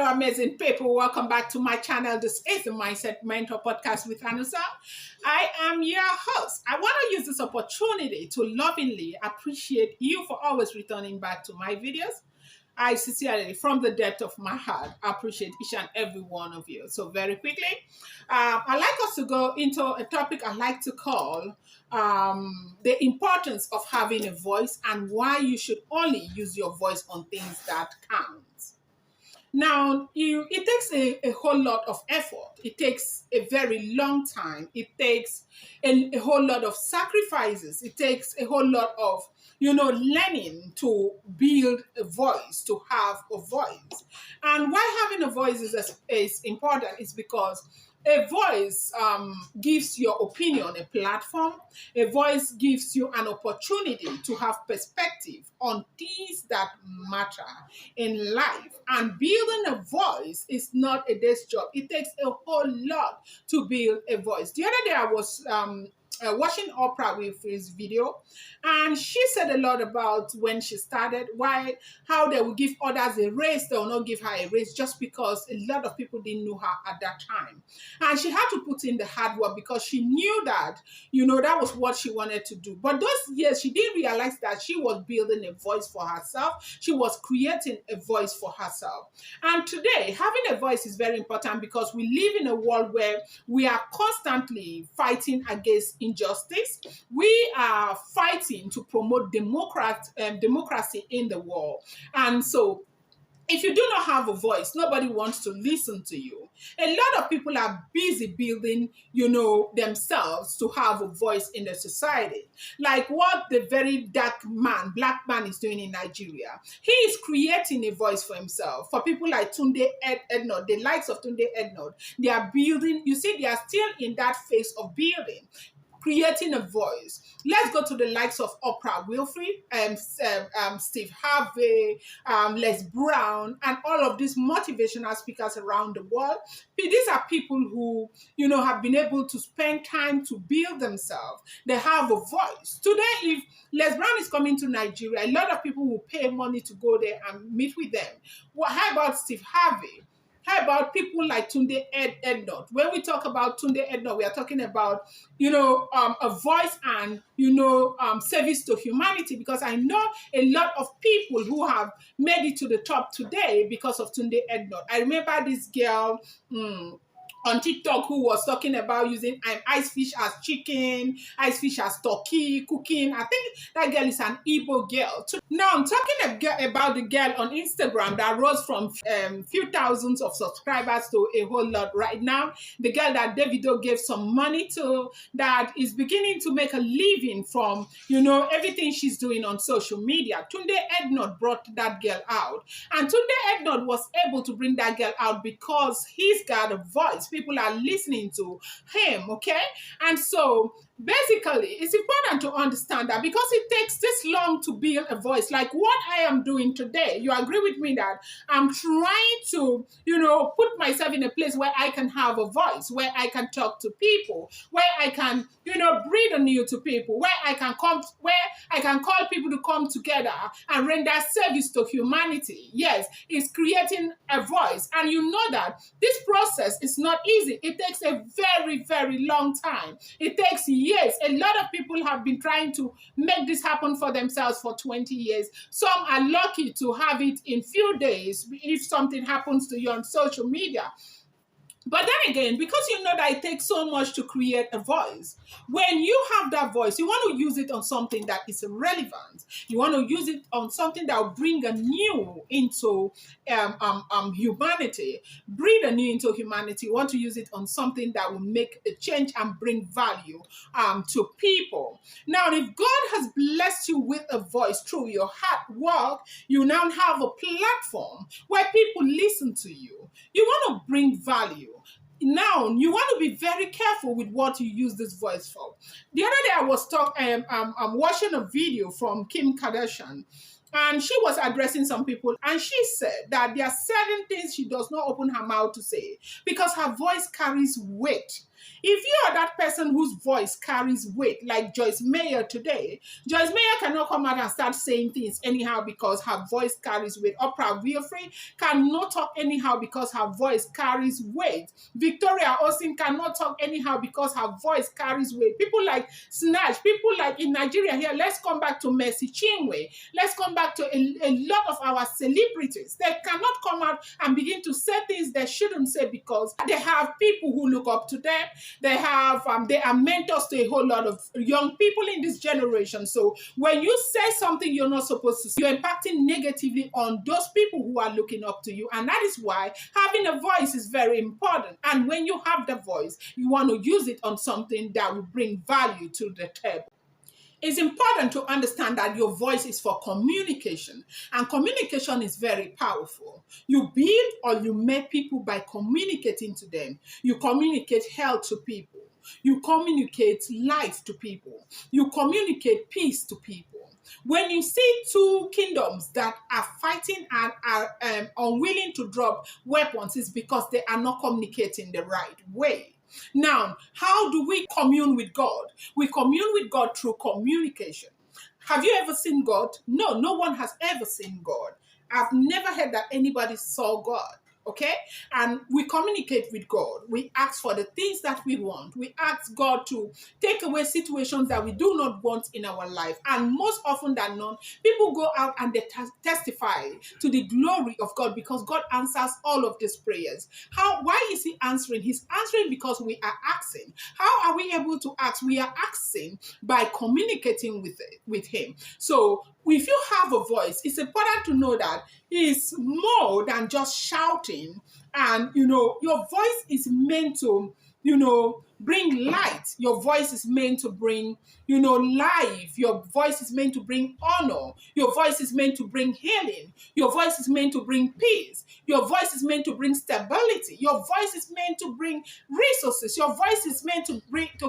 Hello, amazing people. Welcome back to my channel. This is the Mindset Mentor Podcast with Anusa. I am your host. I want to use this opportunity to lovingly appreciate you for always returning back to my videos. I sincerely, from the depth of my heart, appreciate each and every one of you. So very quickly, I'd like us to go into a topic I like to call the importance of having a voice and why you should only use your voice on things that count. Now, it takes a whole lot of effort. It takes a very long time. It takes a whole lot of sacrifices. It takes a whole lot of, learning to build a voice, to have a voice. And why having a voice is important is because a voice gives your opinion a platform. A voice gives you an opportunity to have perspective on things that matter in life. And building a voice is not a day's job. It takes a whole lot to build a voice. The other day I was watching Oprah Winfrey's video, and she said a lot about when she started, how they will give others a raise, they will not give her a raise just because a lot of people didn't know her at that time. And she had to put in the hard work because she knew that, that was what she wanted to do. But those years, she didn't realize that she was building a voice for herself. She was creating a voice for herself. And today, having a voice is very important because we live in a world where we are constantly fighting against injustice. We are fighting to promote democracy in the world. And so if you do not have a voice, nobody wants to listen to you. A lot of people are busy building, themselves to have a voice in the society. Like what the very black man is doing in Nigeria. He is creating a voice for himself. For people like Tunde Ednod, the likes of Tunde Ednod, they are building, they are still in that phase of building, creating a voice. Let's go to the likes of Oprah Winfrey, Steve Harvey, Les Brown, and all of these motivational speakers around the world. These are people who, have been able to spend time to build themselves. They have a voice. Today, if Les Brown is coming to Nigeria, a lot of people will pay money to go there and meet with them. How about Steve Harvey? How about people like Tunde Ednod? When we talk about Tunde Ednod, we are talking about, a voice and, service to humanity, because I know a lot of people who have made it to the top today because of Tunde Ednod. I remember this girl, on TikTok who was talking about using ice fish as chicken, ice fish as turkey, cooking. I think that girl is an Igbo girl. Now I'm talking about the girl on Instagram that rose from few thousands of subscribers to a whole lot right now. The girl that Davido gave some money to, that is beginning to make a living from, everything she's doing on social media. Tunde Ednod brought that girl out. And Tunde Ednod was able to bring that girl out because he's got a voice. People are listening to him, okay? And so basically, it's important to understand that because it takes this long to build a voice, like what I am doing today, you agree with me that I'm trying to, put myself in a place where I can have a voice, where I can talk to people, where I can, breathe anew to people, where I can call people to come together and render service to humanity. Yes, it's creating a voice. And you know that this process is not easy. It takes a very, very long time. It takes years. A lot of people have been trying to make this happen for themselves for 20 years. Some are lucky to have it in few days if something happens to you on social media. But then again, because you know that it takes so much to create a voice, when you have that voice, you want to use it on something that is relevant. You want to use it on something that will bring a new into humanity. Breathe anew into humanity. You want to use it on something that will make a change and bring value to people. Now, if God has blessed you with a voice through your hard work, you now have a platform where people listen to you. You want to bring value. Now, you want to be very careful with what you use this voice for. The other day, I was watching a video from Kim Kardashian, and she was addressing some people, and she said that there are certain things she does not open her mouth to say because her voice carries weight. If you are that person whose voice carries weight, like Joyce Meyer today, Joyce Meyer cannot come out and start saying things anyhow because her voice carries weight. Oprah Winfrey cannot talk anyhow because her voice carries weight. Victoria Austin cannot talk anyhow because her voice carries weight. People like Snatch, people like in Nigeria here, let's come back to Mercy Chinwe. Let's come back to a lot of our celebrities. They cannot come out and begin to say things they shouldn't say because they have people who look up to them. They are mentors to a whole lot of young people in this generation. So when you say something you're not supposed to say, you're impacting negatively on those people who are looking up to you. And that is why having a voice is very important. And when you have the voice, you want to use it on something that will bring value to the table. It's important to understand that your voice is for communication, and communication is very powerful. You build or you make people by communicating to them. You communicate health to people. You communicate life to people. You communicate peace to people. When you see two kingdoms that are fighting and are unwilling to drop weapons, it's because they are not communicating the right way. Now, how do we commune with God? We commune with God through communication. Have you ever seen God? No, no one has ever seen God. I've never heard that anybody saw God. Okay? And we communicate with God. We ask for the things that we want. We ask God to take away situations that we do not want in our life. And most often than not, people go out and they testify to the glory of God because God answers all of these prayers. Why is he answering? He's answering because we are asking. How are we able to ask? We are asking by communicating with him. So if you have a voice, it's important to know that it's more than just shouting. And, your voice is meant to, bring light. Your voice is meant to bring, life. Your voice is meant to bring honor. Your voice is meant to bring healing. Your voice is meant to bring peace. Your voice is meant to bring stability. Your voice is meant to bring resources. Your voice is meant to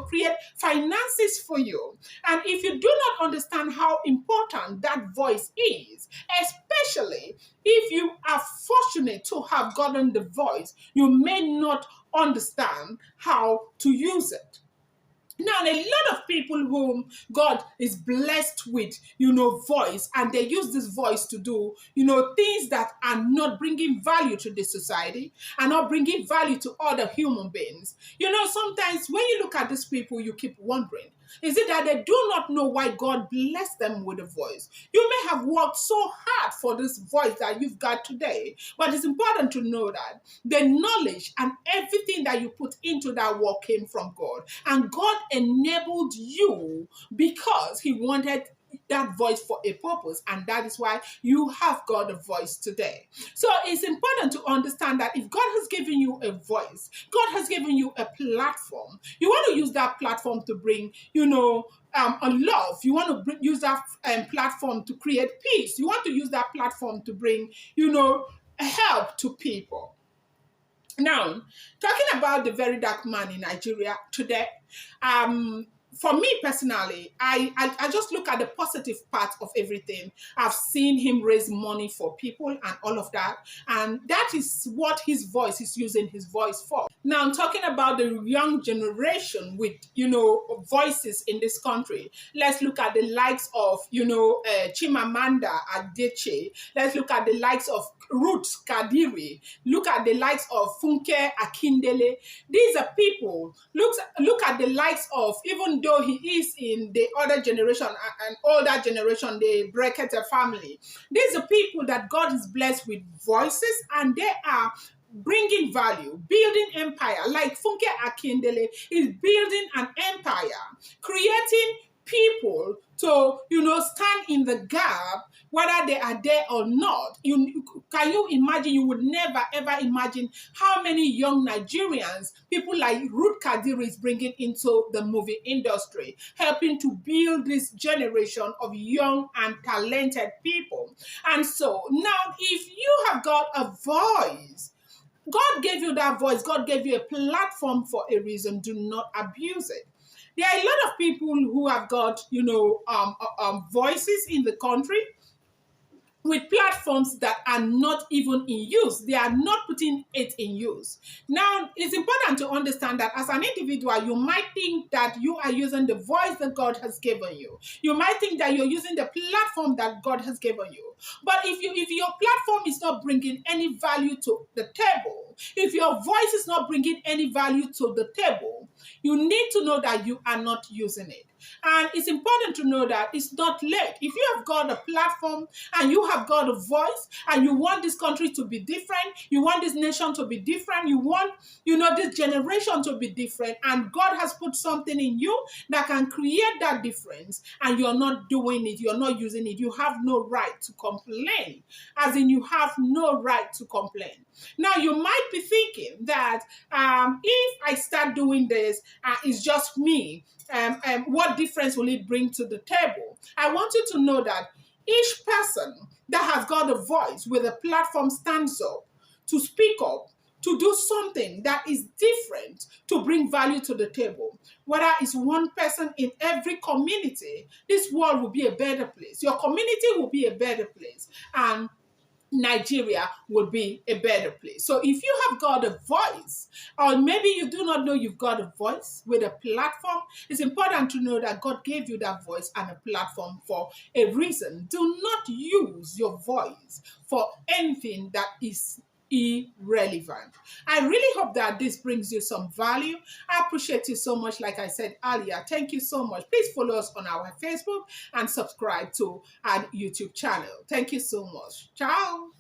create finances for you. And if you do not understand how important that voice is, especially if you are fortunate to have gotten the voice, you may not understand how to use it. Now, a lot of people whom God is blessed with, voice, and they use this voice to do, things that are not bringing value to the society, and not bringing value to other human beings. Sometimes when you look at these people, you keep wondering, is it that they do not know why God blessed them with a voice? You may have worked so hard for this voice that you've got today, but it's important to know that the knowledge and everything that you put into that work came from God. And God enabled you because he wanted that voice for a purpose, and that is why you have got a voice today. So it's important to understand that if God has given you a voice, God has given you a platform, you want to use that platform to bring, a love. You want to use that platform to create peace. You want to use that platform to bring, help to people. Now, talking about the very dark man in Nigeria today, for me personally, I just look at the positive part of everything. I've seen him raise money for people and all of that. And that is what his voice is using his voice for. Now, I'm talking about the young generation with, voices in this country. Let's look at the likes of, Chimamanda Adichie. Let's look at the likes of Ruth Kadiri. Look at the likes of Funke Akindele. These are people. Look at the likes of, even though he is in the other generation, an older generation, the Brekete family. These are people that God is blessed with voices, and they are bringing value, building empire. Like Funke Akindele is building an empire, creating people to, stand in the gap, whether they are there or not. Can you imagine? You would never, ever imagine how many young Nigerians, people like Ruth Kadiri is bringing into the movie industry, helping to build this generation of young and talented people. And so now, if you have got a voice, God gave you that voice, God gave you a platform for a reason. Do not abuse it. There are a lot of people who have got, voices in the country. with platforms that are not even in use. They are not putting it in use. Now, it's important to understand that as an individual, you might think that you are using the voice that God has given you. You might think that you're using the platform that God has given you. But if your platform is not bringing any value to the table, if your voice is not bringing any value to the table, you need to know that you are not using it. And it's important to know that it's not late. If you have got a platform and you have got a voice and you want this country to be different, you want this nation to be different, you want, this generation to be different, and God has put something in you that can create that difference, and you're not doing it, you're not using it, you have no right to complain. As in, you have no right to complain. Now, you might be thinking that if I start doing this, it's just me. What difference will it bring to the table? I want you to know that each person that has got a voice with a platform stands up to speak up, to do something that is different, to bring value to the table. Whether it's one person in every community, this world will be a better place. Your community will be a better place. And Nigeria would be a better place. So if you have got a voice, or maybe you do not know you've got a voice with a platform, it's important to know that God gave you that voice and a platform for a reason. Do not use your voice for anything that is irrelevant. I really hope that this brings you some value. I appreciate you so much. Like I said earlier, thank you so much. Please follow us on our Facebook and subscribe to our YouTube channel. Thank you so much. Ciao.